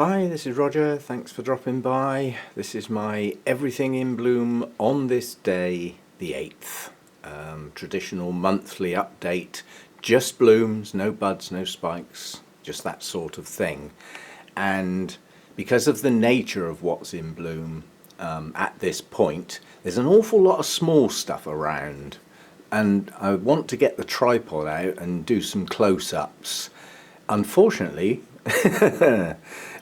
Hi, this is Roger. Thanks for dropping by. This is my everything in bloom on this day, the 8th. Traditional monthly update. Just blooms, no buds, no spikes, just that sort of thing. And because of the nature of what's in bloom at this point, there's an awful lot of small stuff around. And I want to get the tripod out and do some close-ups. Unfortunately,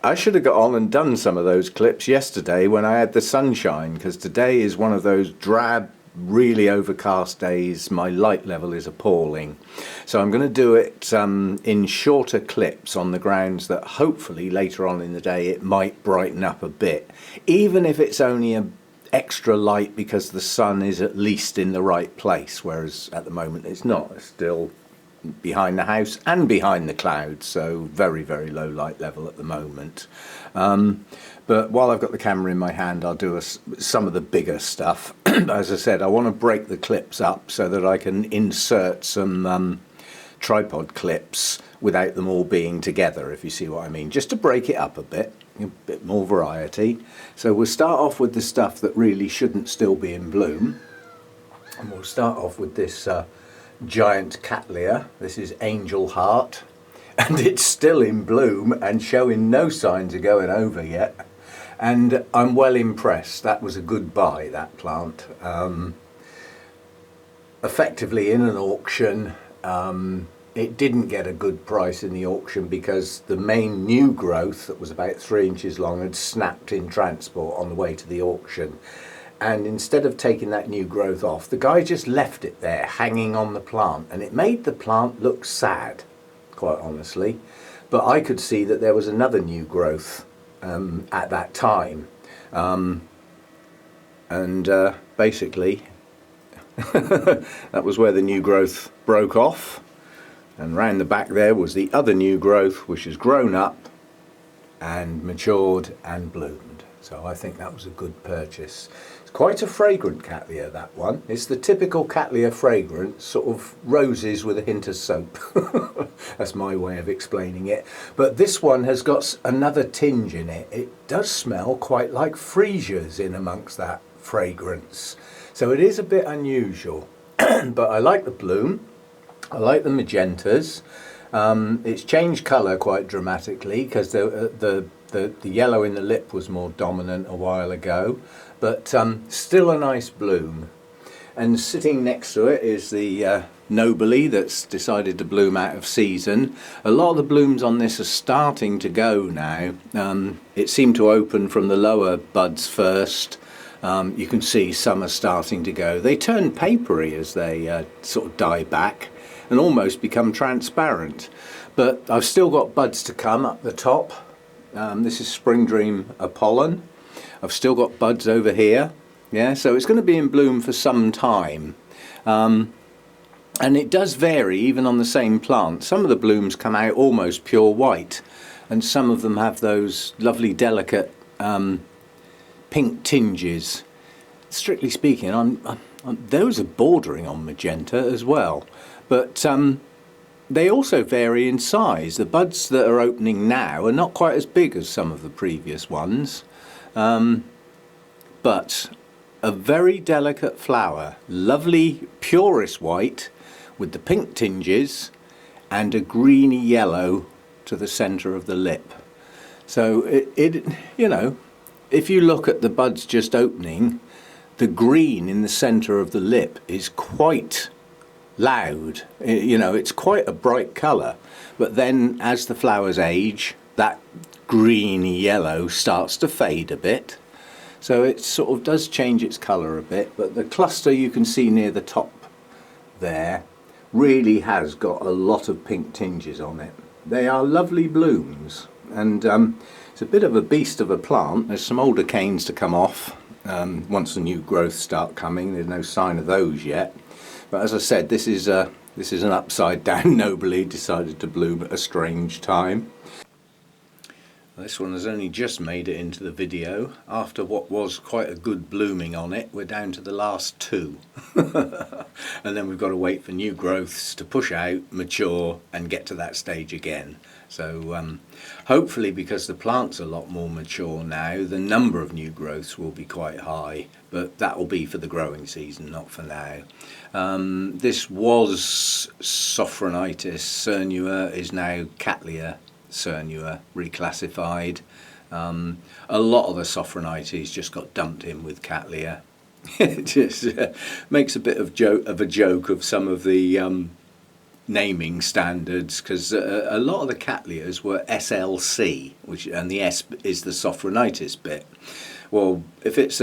I should have got on and done some of those clips yesterday when I had the sunshine, because today is one of those drab, really overcast days. My light level is appalling. So I'm going to do it in shorter clips on the grounds that hopefully later on in the day it might brighten up a bit, even if it's only an extra light because the sun is at least in the right place, whereas at the moment it's not. It's still behind the house and behind the clouds, so very low light level at the moment. But while I've got the camera in my hand, I'll do some of the bigger stuff. As I said, I want to break the clips up so that I can insert some tripod clips without them all being together, if you see what I mean, just to break it up a bit more variety. So we'll start off with the stuff that really shouldn't still be in bloom, and we'll start off with this giant Cattlaya. This is Angel Heart, and it's still in bloom and showing no signs of going over yet, and I'm well impressed. That was a good buy, that plant. Effectively in an auction, it didn't get a good price in the auction because the main new growth that was about 3 inches long had snapped in transport on the way to the auction. And instead of taking that new growth off, the guy just left it there hanging on the plant, and it made the plant look sad, quite honestly. But I could see that there was another new growth at that time, basically that was where the new growth broke off, and round the back there was the other new growth, which has grown up and matured and bloomed. So I think that was a good purchase. It's quite a fragrant Cattlaya, that one. It's the typical Cattlaya fragrance, sort of roses with a hint of soap. That's my way of explaining it. But this one has got another tinge in it. It does smell quite like freesias in amongst that fragrance. So it is a bit unusual. But I like the bloom. I like the magentas. It's changed colour quite dramatically because the yellow in the lip was more dominant a while ago, but still a nice bloom. And sitting next to it is the Nobile that's decided to bloom out of season. A lot of the blooms on this are starting to go now. It seemed to open from the lower buds first. You can see some are starting to go. They turn papery as they sort of die back and almost become transparent. But I've still got buds to come up the top. This is Spring Dream Apollon. I've still got buds over here. Yeah, so it's going to be in bloom for some time. And it does vary even on the same plant. Some of the blooms come out almost pure white, and some of them have those lovely delicate pink tinges. Strictly speaking, those are bordering on magenta as well. But they also vary in size. The buds that are opening now are not quite as big as some of the previous ones, but a very delicate flower, lovely purest white with the pink tinges and a greeny yellow to the centre of the lip. So it you know, if you look at the buds just opening, the green in the centre of the lip is quite loud. You know, it's quite a bright colour, but then as the flowers age, that greeny yellow starts to fade a bit, so it sort of does change its colour a bit. But the cluster you can see near the top there really has got a lot of pink tinges on it. They are lovely blooms, and it's a bit of a beast of a plant. There's some older canes to come off once the new growth start coming. There's no sign of those yet. But as I said, this is an upside down Nobile, decided to bloom at a strange time. This one has only just made it into the video. After what was quite a good blooming on it, we're down to the last two. And then we've got to wait for new growths to push out, mature and get to that stage again. So hopefully, because the plant's a lot more mature now, the number of new growths will be quite high, but that will be for the growing season, not for now. This was Sophronitis cernua, is now Cattlaya cernua, reclassified. A lot of the Sophronites just got dumped in with Cattlaya. It just makes a bit of a joke of some of the naming standards, because a lot of the Cattlayas were SLC, and the S is the Sophronitis bit. Well, if that's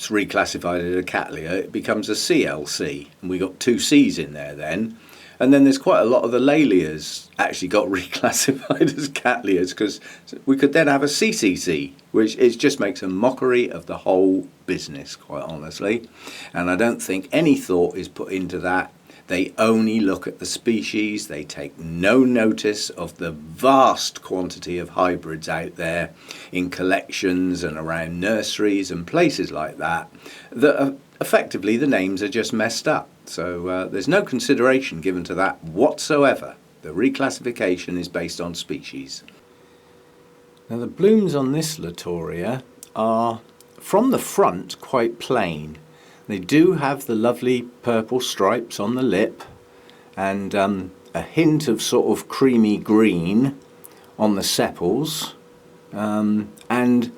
reclassified as a Cattlaya, it becomes a CLC, and we got two C's in there then. And then there's quite a lot of the Laelias actually got reclassified as Cattlayas, because we could then have a CCC, which just makes a mockery of the whole business, quite honestly. And I don't think any thought is put into that. They only look at the species. They take no notice of the vast quantity of hybrids out there in collections and around nurseries and places like that, that effectively the names are just messed up. So there's no consideration given to that whatsoever. The reclassification is based on species. Now the blooms on this Latoria are, from the front, quite plain. They do have the lovely purple stripes on the lip and a hint of sort of creamy green on the sepals, and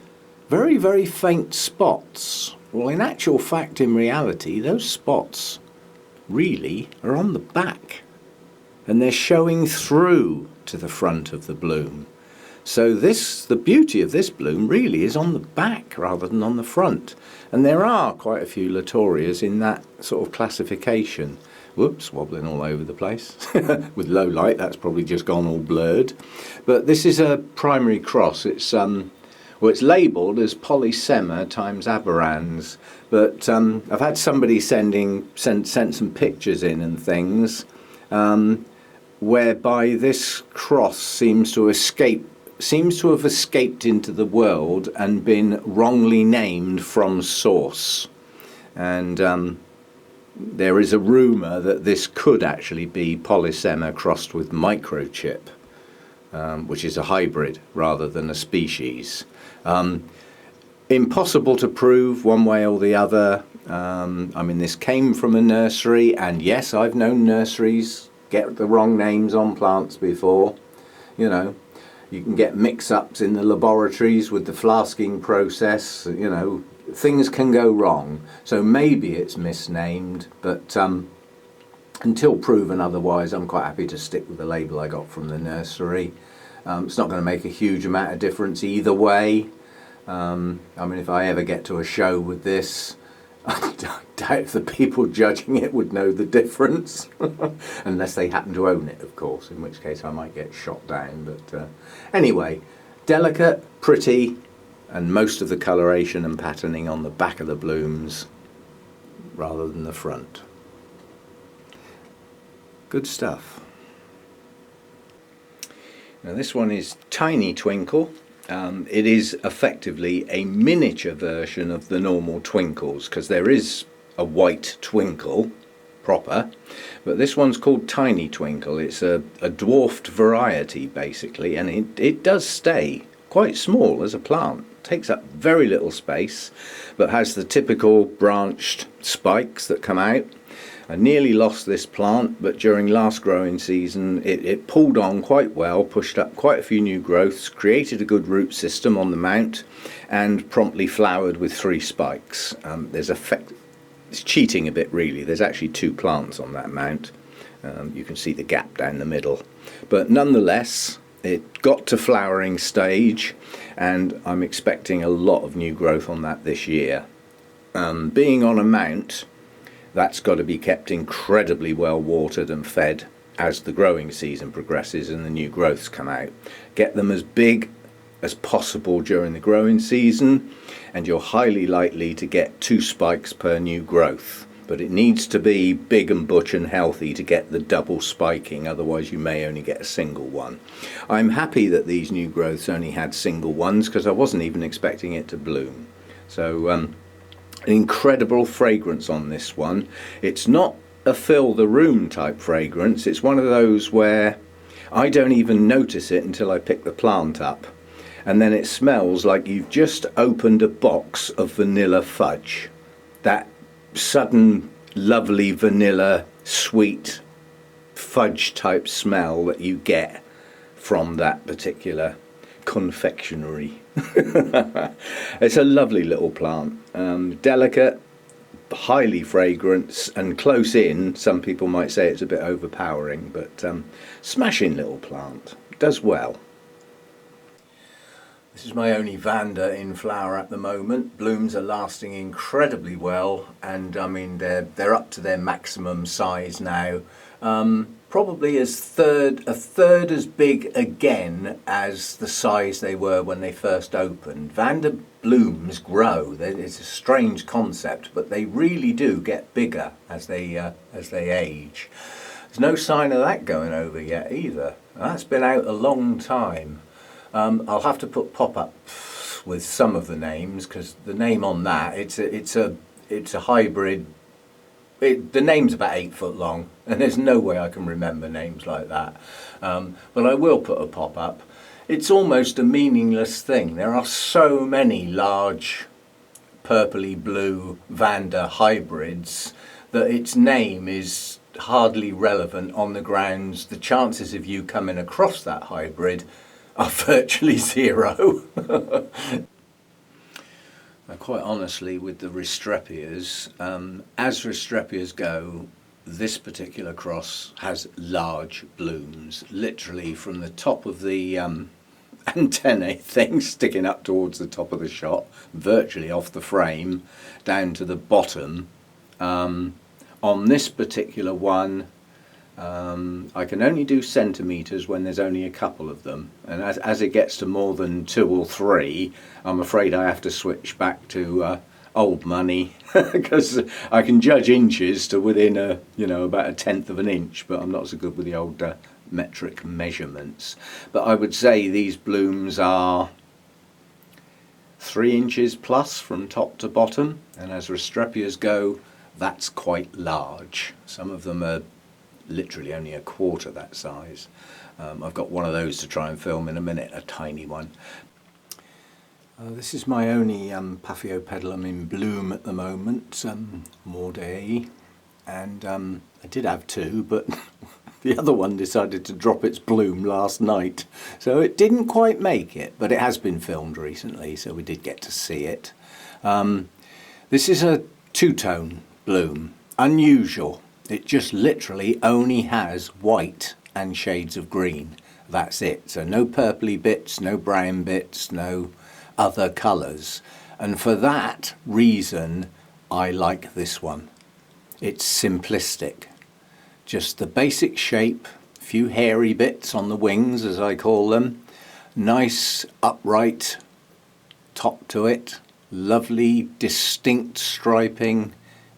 very, very faint spots. Well, in actual fact, in reality, those spots really are on the back, and they're showing through to the front of the bloom. So the beauty of this bloom really is on the back rather than on the front. And there are quite a few Latorias in that sort of classification. Whoops, wobbling all over the place. With low light, that's probably just gone all blurred. But this is a primary cross. It's it's labelled as Polysema times aberrans. But I've had somebody sent some pictures in and things, whereby this cross seems to have escaped into the world and been wrongly named from source. And there is a rumour that this could actually be Polysema crossed with microchip, which is a hybrid rather than a species. Impossible to prove one way or the other. I mean, this came from a nursery, and yes, I've known nurseries get the wrong names on plants before. You know, you can get mix-ups in the laboratories with the flasking process. You know, things can go wrong. So maybe it's misnamed, but until proven otherwise, I'm quite happy to stick with the label I got from the nursery. It's not going to make a huge amount of difference either way. I mean, if I ever get to a show with this, I doubt if the people judging it would know the difference. Unless they happen to own it, of course, in which case I might get shot down. But anyway, delicate, pretty, and most of the coloration and patterning on the back of the blooms rather than the front. Good stuff. Now this one is Tiny Twinkle. It is effectively a miniature version of the normal Twinkles, because there is a white Twinkle proper, but this one's called Tiny Twinkle. It's a dwarfed variety basically, and it does stay quite small as a plant. Takes up very little space, but has the typical branched spikes that come out. I nearly lost this plant, but during last growing season it pulled on quite well, pushed up quite a few new growths, created a good root system on the mount, and promptly flowered with 3 spikes. It's cheating a bit really. There's actually 2 plants on that mount. You can see the gap down the middle, but nonetheless it got to flowering stage, and I'm expecting a lot of new growth on that this year. Being on a mount, that's got to be kept incredibly well watered and fed as the growing season progresses and the new growths come out. Get them as big as possible during the growing season, and you're highly likely to get 2 spikes per new growth. but it needs to be big and butch and healthy to get the double spiking, otherwise you may only get a single one. I'm happy that these new growths only had single ones because I wasn't even expecting it to bloom. So an incredible fragrance on this one. It's not a fill the room type fragrance, it's one of those where I don't even notice it until I pick the plant up, and then it smells like you've just opened a box of vanilla fudge. That sudden lovely vanilla sweet fudge type smell that you get from that particular confectionery. It's a lovely little plant, delicate, highly fragrant, and close in some people might say it's a bit overpowering, but smashing little plant, does well. This is my only Vanda in flower at the moment. Blooms are lasting incredibly well, and I mean they're up to their maximum size now. Probably a third as big again as the size they were when they first opened. Vanda blooms grow. It's a strange concept, but they really do get bigger as they age. There's no sign of that going over yet either. That's been out a long time. I'll have to put pop-ups with some of the names because the name on that it's a hybrid. The name's about 8 foot long, and there's no way I can remember names like that. But I will put a pop-up. It's almost a meaningless thing. There are so many large purpley blue Vanda hybrids that its name is hardly relevant on the grounds the chances of you coming across that hybrid are virtually zero. Quite honestly, with the Restrepias, as Restrepias go, this particular cross has large blooms, literally from the top of the antennae thing sticking up towards the top of the shot, virtually off the frame, down to the bottom. On this particular one, I can only do centimetres when there's only a couple of them, and as it gets to more than 2 or 3, I'm afraid I have to switch back to old money because I can judge inches to within about 1/10 of an inch, but I'm not so good with the old metric measurements. But I would say these blooms are 3 inches plus from top to bottom, and as Restrepias go, that's quite large. Some of them are literally only a quarter that size. I've got one of those to try and film in a minute, a tiny one. This is my only Paphiopedilum in bloom at the moment, Maudiae, and I did have 2, but the other one decided to drop its bloom last night, so it didn't quite make it, but it has been filmed recently, so we did get to see it. This is a 2-tone bloom, unusual. It just literally only has white and shades of green. That's it. So no purpley bits, no brown bits, no other colours. And for that reason, I like this one. It's simplistic. Just the basic shape, a few hairy bits on the wings, as I call them. Nice upright top to it. Lovely distinct striping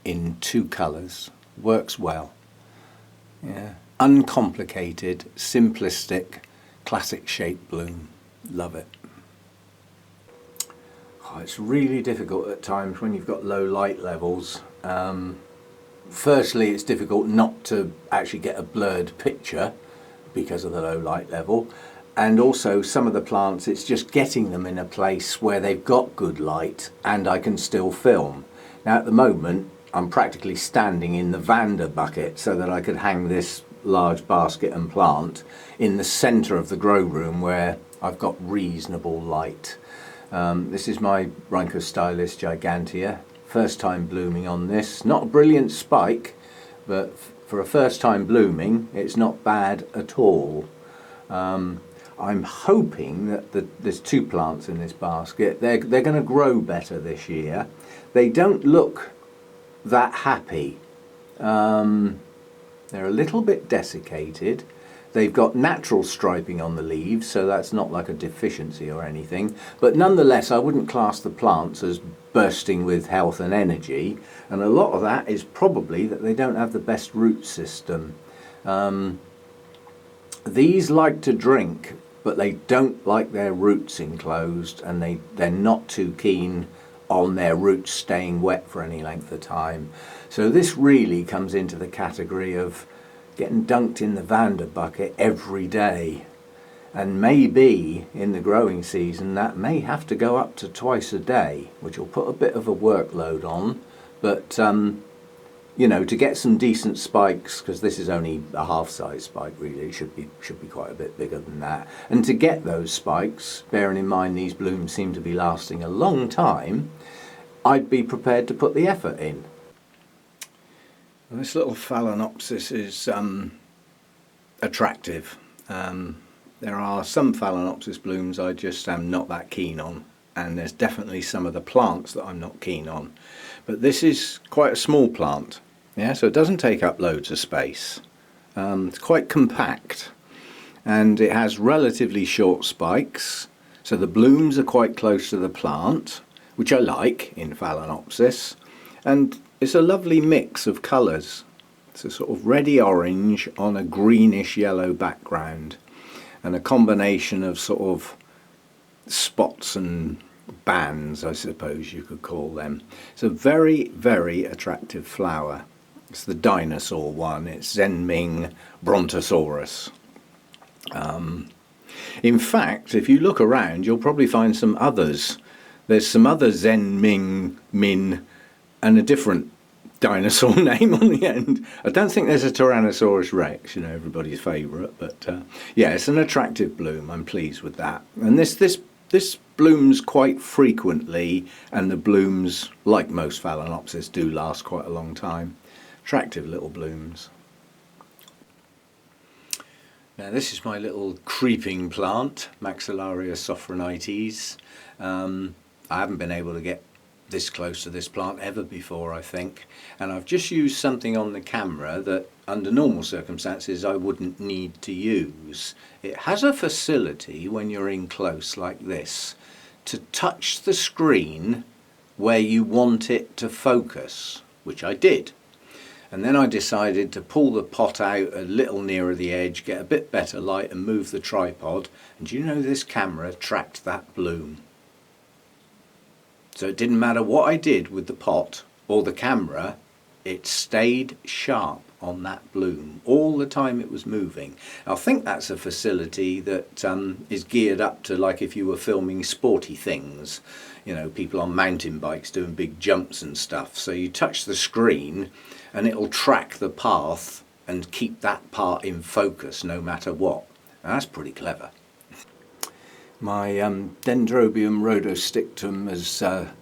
in 2 colours. Works well. Yeah, uncomplicated, simplistic, classic shape bloom. Love it. Oh, it's really difficult at times when you've got low light levels. Firstly, it's difficult not to actually get a blurred picture because of the low light level, and also some of the plants, it's just getting them in a place where they've got good light and I can still film. Now at the moment I'm practically standing in the Vanda bucket so that I could hang this large basket and plant in the centre of the grow room where I've got reasonable light. This is my Rhynchostylis gigantea, first time blooming on this. Not a brilliant spike, but for a first time blooming it's not bad at all. I'm hoping that there's 2 plants in this basket. They're going to grow better this year. They don't look that happy. They're a little bit desiccated. they've got natural striping on the leaves, so that's not like a deficiency or anything. But nonetheless, I wouldn't class the plants as bursting with health and energy, and a lot of that is probably that they don't have the best root system. These like to drink, but they don't like their roots enclosed, and they're not too keen on their roots staying wet for any length of time. So this really comes into the category of getting dunked in the Vander bucket every day. And maybe in the growing season that may have to go up to twice a day, which will put a bit of a workload on. But you know, to get some decent spikes, because this is only a half-size spike really, it should be quite a bit bigger than that. And to get those spikes, bearing in mind these blooms seem to be lasting a long time, I'd be prepared to put the effort in. This little Phalaenopsis is attractive. There are some Phalaenopsis blooms I just am not that keen on, and there's definitely some of the plants that I'm not keen on. But this is quite a small plant, yeah, so it doesn't take up loads of space. It's quite compact, and it has relatively short spikes, so the blooms are quite close to the plant, which I like in Phalaenopsis, and it's a lovely mix of colours. It's a sort of reddy orange on a greenish yellow background, and a combination of sort of spots and bands, I suppose you could call them. It's a very, very attractive flower. It's the dinosaur one. It's Zenming Brontosaurus. In fact, if you look around, you'll probably find some others. There's some other Zenming Min and a different dinosaur name on the end. I don't think there's a Tyrannosaurus Rex, you know, everybody's favourite, but yeah, it's an attractive bloom. I'm pleased with that. And this blooms quite frequently, and the blooms, like most Phalaenopsis, do last quite a long time. Attractive little blooms. Now this is my little creeping plant, Maxillaria sophronites. I haven't been able to get this close to this plant ever before, I think, and I've just used something on the camera that under normal circumstances I wouldn't need to use. It has a facility when you're in close like this to touch the screen where you want it to focus, which I did. And then I decided to pull the pot out a little nearer the edge, get a bit better light and move the tripod, and you know, this camera tracked that bloom. So it didn't matter what I did with the pot or the camera, it stayed sharp on that bloom all the time it was moving. I think that's a facility that is geared up to, like, if you were filming sporty things, you know, people on mountain bikes doing big jumps and stuff. So you touch the screen and it'll track the path and keep that part in focus no matter what. Now, that's pretty clever. My Dendrobium rhodostictum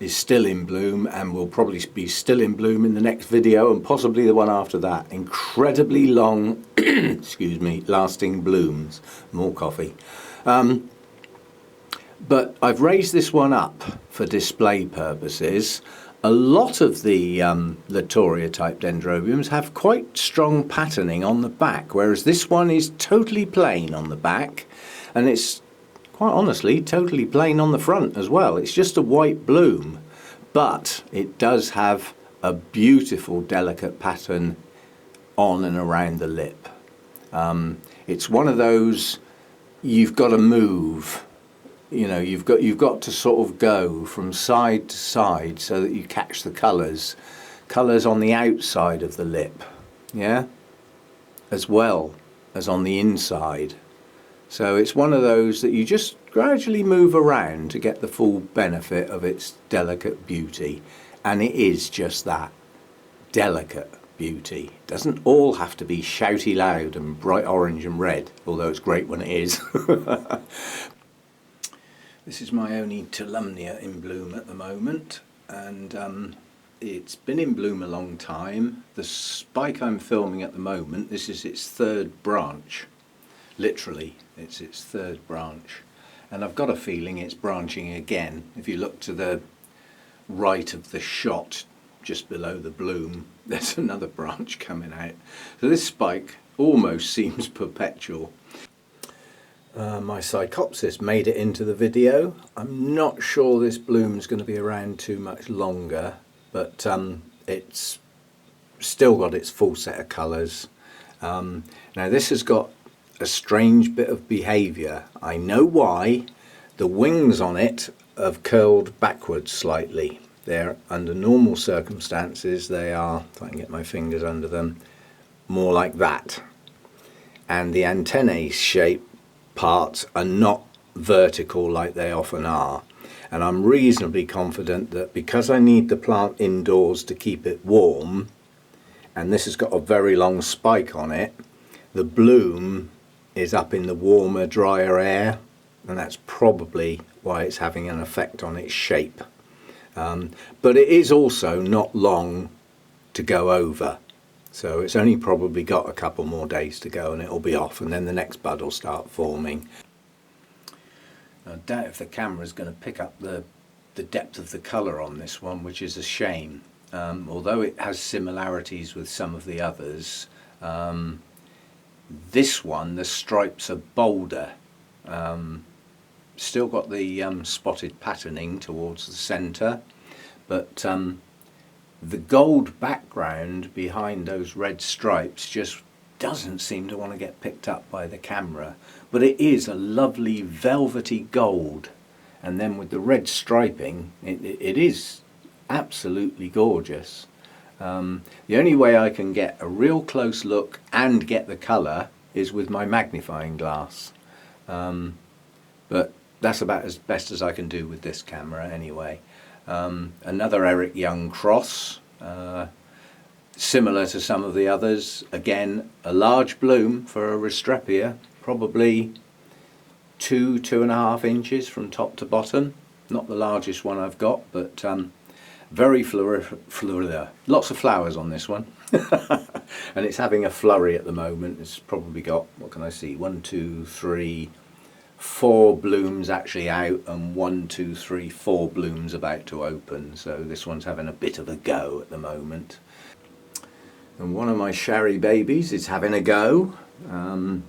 is still in bloom, and will probably be still in bloom in the next video and possibly the one after that. Incredibly long, excuse me, lasting blooms. More coffee. But I've raised this one up for display purposes. A lot of the Latoria type Dendrobiums have quite strong patterning on the back, whereas this one is totally plain on the back, and it's quite honestly totally plain on the front as well. It's just a white bloom, but it does have a beautiful delicate pattern on and around the lip. It's one of those you've got to move, you know, you've got to sort of go from side to side so that you catch the colours on the outside of the lip, yeah, as well as on the inside. So it's one of those that you just gradually move around to get the full benefit of its delicate beauty. And it is just that, delicate beauty. It doesn't all have to be shouty loud and bright orange and red, although it's great when it is. This is my only Tolumnia in bloom at the moment, and it's been in bloom a long time. The spike I'm filming at the moment, this is its third branch. Literally, it's its third branch, and I've got a feeling it's branching again. If you look to the right of the shot, just below the bloom, there's another branch coming out. So this spike almost seems perpetual. My Psychopsis made it into the video. I'm not sure this bloom's going to be around too much longer, but it's still got its full set of colours. Now this has got a strange bit of behaviour. I know why. The wings on it have curled backwards slightly. They're, under normal circumstances, they are, if I can get my fingers under them, more like that. And the antennae shape parts are not vertical like they often are. And I'm reasonably confident that because I need the plant indoors to keep it warm, and this has got a very long spike on it, the bloom is up in the warmer, drier air, and that's probably why it's having an effect on its shape. But it is also not long to go over, so it's only probably got a couple more days to go and it'll be off, and then the next bud will start forming. I doubt if the camera's going to pick up the depth of the colour on this one, which is a shame. Although it has similarities with some of the others, this one, the stripes are bolder. Still got the spotted patterning towards the centre, but the gold background behind those red stripes just doesn't seem to want to get picked up by the camera. But it is a lovely velvety gold, and then with the red striping, it is absolutely gorgeous. The only way I can get a real close look and get the colour is with my magnifying glass, but that's about as best as I can do with this camera anyway. Another Eric Young cross, similar to some of the others. Again, a large bloom for a Restrepia, probably 2–2.5 inches from top to bottom. Not the largest one I've got, but very florida. Lots of flowers on this one. And it's having a flurry at the moment. It's probably got, what can I see, 1, 2, 3, 4 blooms actually out, and 1, 2, 3, 4 blooms about to open. So this one's having a bit of a go at the moment. And one of my Sherry babies is having a go. I've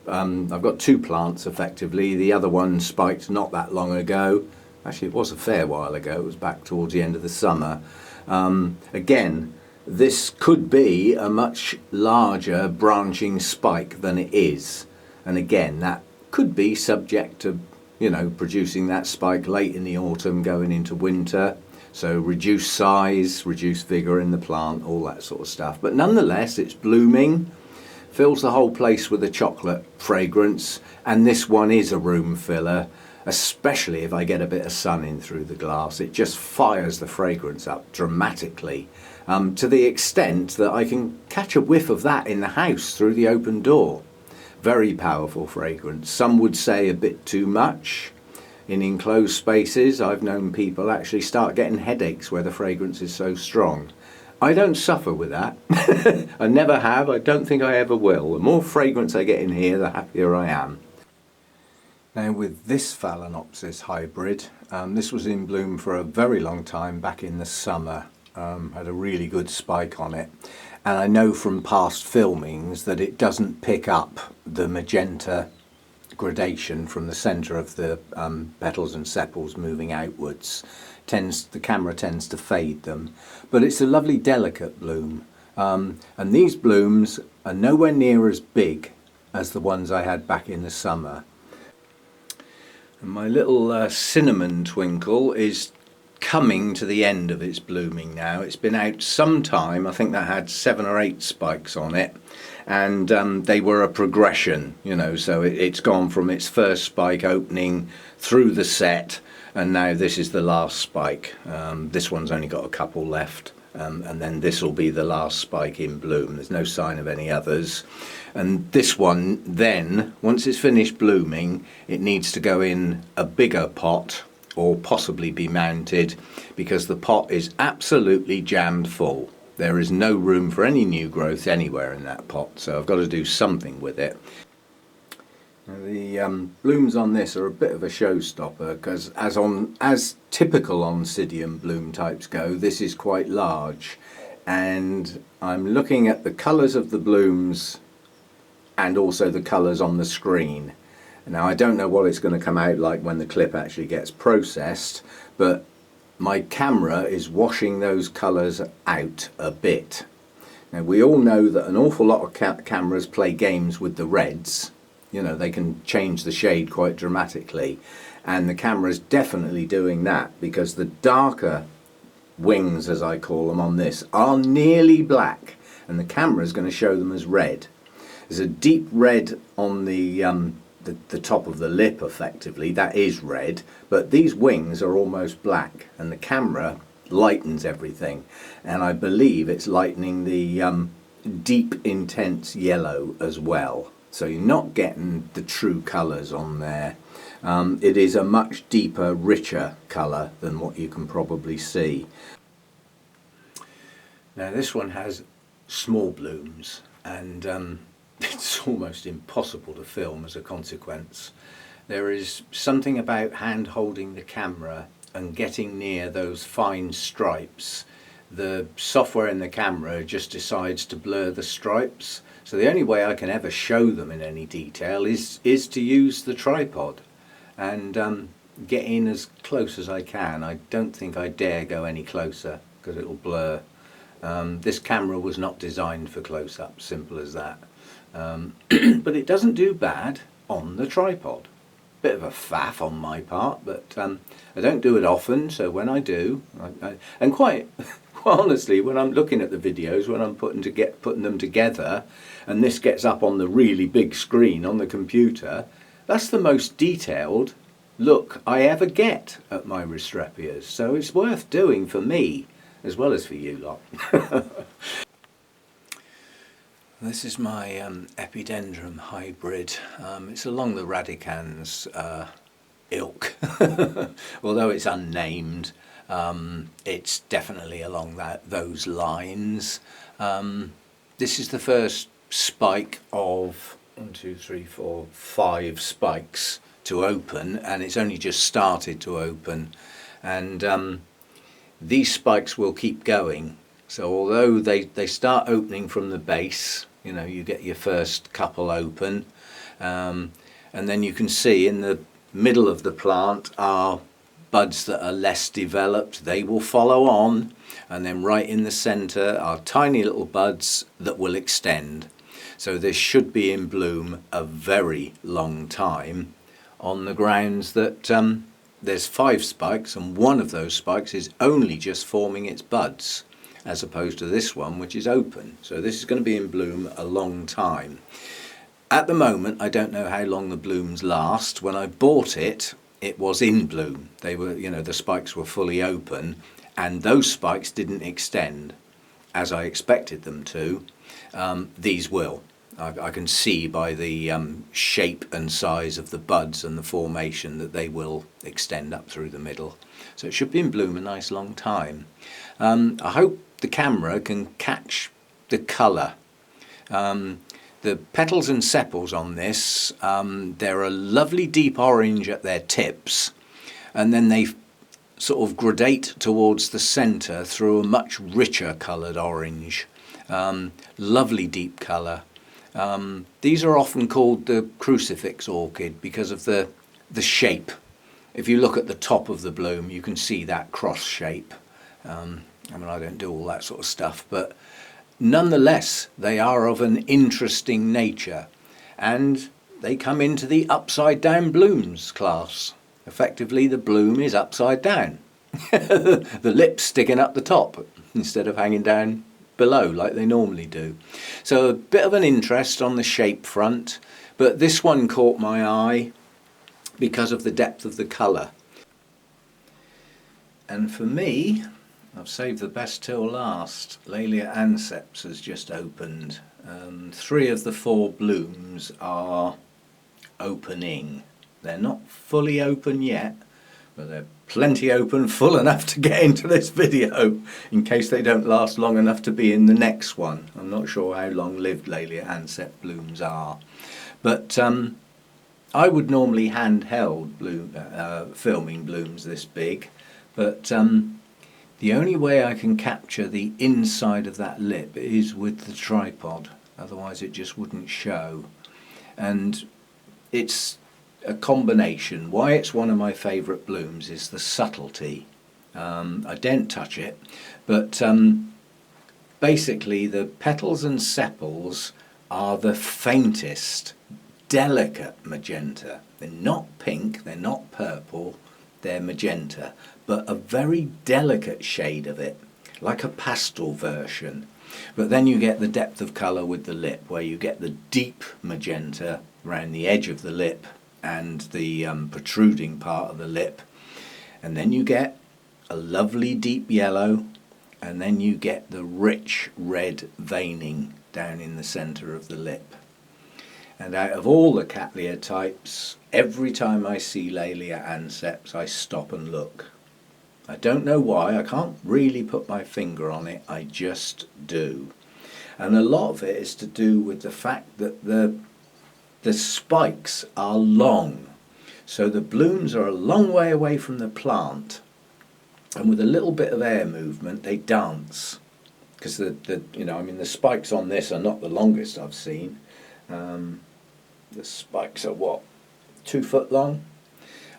got 2 plants effectively. The other one spiked not that long ago. Actually, it was a fair while ago. It was back towards the end of the summer. Again, this could be a much larger branching spike than it is. And again, that could be subject to, you know, producing that spike late in the autumn going into winter. So reduced size, reduced vigour in the plant, all that sort of stuff. But nonetheless, it's blooming, fills the whole place with a chocolate fragrance, and this one is a room filler, especially if I get a bit of sun in through the glass. It just fires the fragrance up dramatically, to the extent that I can catch a whiff of that in the house through the open door. Very powerful fragrance. Some would say a bit too much. In enclosed spaces, I've known people actually start getting headaches where the fragrance is so strong. I don't suffer with that. I never have. I don't think I ever will. The more fragrance I get in here, the happier I am. Now with this Phalaenopsis hybrid, this was in bloom for a very long time back in the summer. Had a really good spike on it. And I know from past filmings that it doesn't pick up the magenta gradation from the centre of the petals and sepals moving outwards. The camera tends to fade them, but it's a lovely delicate bloom, and these blooms are nowhere near as big as the ones I had back in the summer. And my little cinnamon Twinkle is coming to the end of its blooming now. It's been out some time. I think that had 7 or 8 spikes on it, and they were a progression, you know, so it's gone from its first spike opening through the set, and now this is the last spike. This one's only got a couple left, and then this will be the last spike in bloom. There's no sign of any others. And this one then, once it's finished blooming, it needs to go in a bigger pot or possibly be mounted, because the pot is absolutely jammed full. There is no room for any new growth anywhere in that pot, so I've got to do something with it. Now the blooms on this are a bit of a showstopper, because as typical Oncidium bloom types go, this is quite large, and I'm looking at the colours of the blooms and also the colours on the screen. Now I don't know what it's going to come out like when the clip actually gets processed, but my camera is washing those colours out a bit. Now we all know that an awful lot of cameras play games with the reds. You know, they can change the shade quite dramatically, and the camera's definitely doing that, because the darker wings, as I call them, on this are nearly black, and the camera's going to show them as red. There's a deep red on the top of the lip, effectively, that is red, but these wings are almost black, and the camera lightens everything, and I believe it's lightening the deep intense yellow as well, so you're not getting the true colours on there. It is a much deeper, richer colour than what you can probably see. Now this one has small blooms, and it's almost impossible to film as a consequence. There is something about hand holding the camera and getting near those fine stripes. The software in the camera just decides to blur the stripes, so the only way I can ever show them in any detail is to use the tripod and get in as close as I can. I don't think I dare go any closer because it'll blur. This camera was not designed for close-up, simple as that. But it doesn't do bad on the tripod. Bit of a faff on my part, but I don't do it often, so when I do, and quite honestly, when I'm looking at the videos, when I'm putting them together, and this gets up on the really big screen on the computer, that's the most detailed look I ever get at my Restrepias, so it's worth doing for me as well as for you lot. This is my Epidendrum hybrid. It's along the radicans ilk. Although it's unnamed, it's definitely along those lines. This is the first spike of 1, 2, 3, 4, 5 spikes to open, and it's only just started to open, and these spikes will keep going. So although they start opening from the base, you know, you get your first couple open, and then you can see in the middle of the plant are buds that are less developed. They will follow on, and then right in the center are tiny little buds that will extend. So this should be in bloom a very long time, on the grounds that there's 5 spikes, and one of those spikes is only just forming its buds, as opposed to this one, which is open. So this is going to be in bloom a long time. At the moment, I don't know how long the blooms last. When I bought it, it was in bloom. They were, you know, the spikes were fully open, and those spikes didn't extend as I expected them to. These will. I can see by the shape and size of the buds and the formation that they will extend up through the middle. So it should be in bloom a nice long time. I hope the camera can catch the colour. The petals and sepals on this, they're a lovely deep orange at their tips, and then they sort of gradate towards the centre through a much richer coloured orange. Lovely deep colour. These are often called the crucifix orchid because of the shape. If you look at the top of the bloom, you can see that cross shape. I mean, I don't do all that sort of stuff, but nonetheless, they are of an interesting nature, and they come into the upside down blooms class. Effectively, the bloom is upside down. The lips sticking up the top instead of hanging down below like they normally do. So a bit of an interest on the shape front, but this one caught my eye because of the depth of the colour. And for me, I've saved the best till last. Laelia anceps has just opened. 3 of the 4 blooms are opening. They're not fully open yet, but they're plenty open, full enough to get into this video in case they don't last long enough to be in the next one. I'm not sure how long-lived Laelia anceps blooms are, but I would normally handheld filming blooms this big, but The only way I can capture the inside of that lip is with the tripod, otherwise it just wouldn't show. And it's a combination. Why it's one of my favourite blooms is the subtlety. I daren't touch it, but basically the petals and sepals are the faintest, delicate magenta. They're not pink, they're not purple, they're magenta, but a very delicate shade of it, like a pastel version. But then you get the depth of colour with the lip, where you get the deep magenta around the edge of the lip and the protruding part of the lip, and then you get a lovely deep yellow, and then you get the rich red veining down in the centre of the lip. And out of all the Cattlaya types, every time I see Laelia anceps, I stop and look. I don't know why, I can't really put my finger on it, I just do. And a lot of it is to do with the fact that the spikes are long. So the blooms are a long way away from the plant, and with a little bit of air movement they dance. Because the spikes on this are not the longest I've seen. The spikes are what, 2 foot long?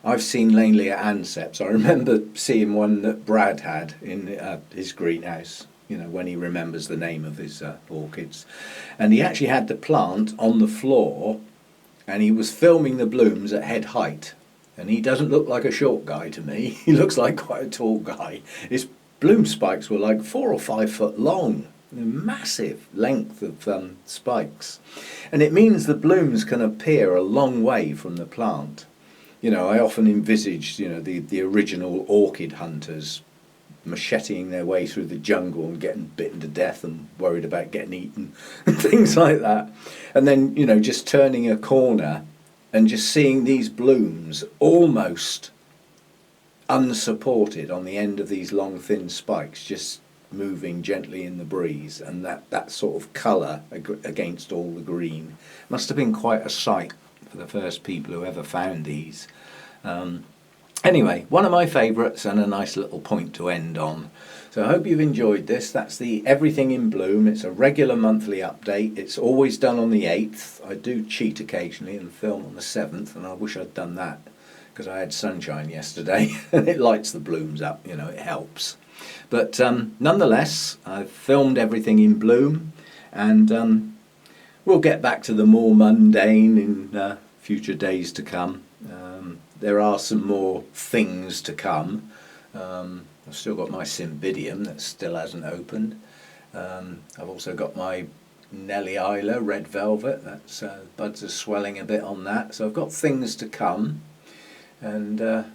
I've seen Laelia anceps. I remember seeing one that Brad had in his greenhouse, when he remembers the name of his orchids. And he actually had the plant on the floor, and he was filming the blooms at head height. And he doesn't look like a short guy to me. He looks like quite a tall guy. His bloom spikes were like 4 or 5 foot long. Massive length of spikes. And it means the blooms can appear a long way from the plant. I often envisaged, the original orchid hunters macheting their way through the jungle and getting bitten to death and worried about getting eaten and things like that. And then, just turning a corner and just seeing these blooms almost unsupported on the end of these long thin spikes, just moving gently in the breeze, and that sort of colour against all the green must have been quite a sight for the first people who ever found these. Anyway, one of my favourites and a nice little point to end on. So I hope you've enjoyed this. That's the Everything in Bloom. It's a regular monthly update. It's always done on the 8th. I do cheat occasionally and film on the 7th, and I wish I'd done that because I had sunshine yesterday and it lights the blooms up, it helps. But nonetheless, I've filmed Everything in Bloom, and we'll get back to the more mundane in future days to come. There are some more things to come. I've still got my Cymbidium that still hasn't opened. I've also got my Nelia red velvet. That's buds are swelling a bit on that. So I've got things to come, and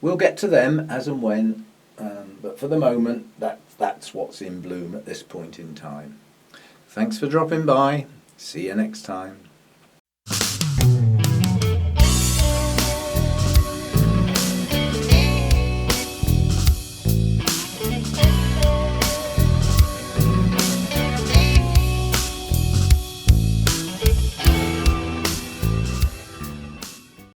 we'll get to them as and when. But for the moment, that's what's in bloom at this point in time. Thanks for dropping by. See you next time.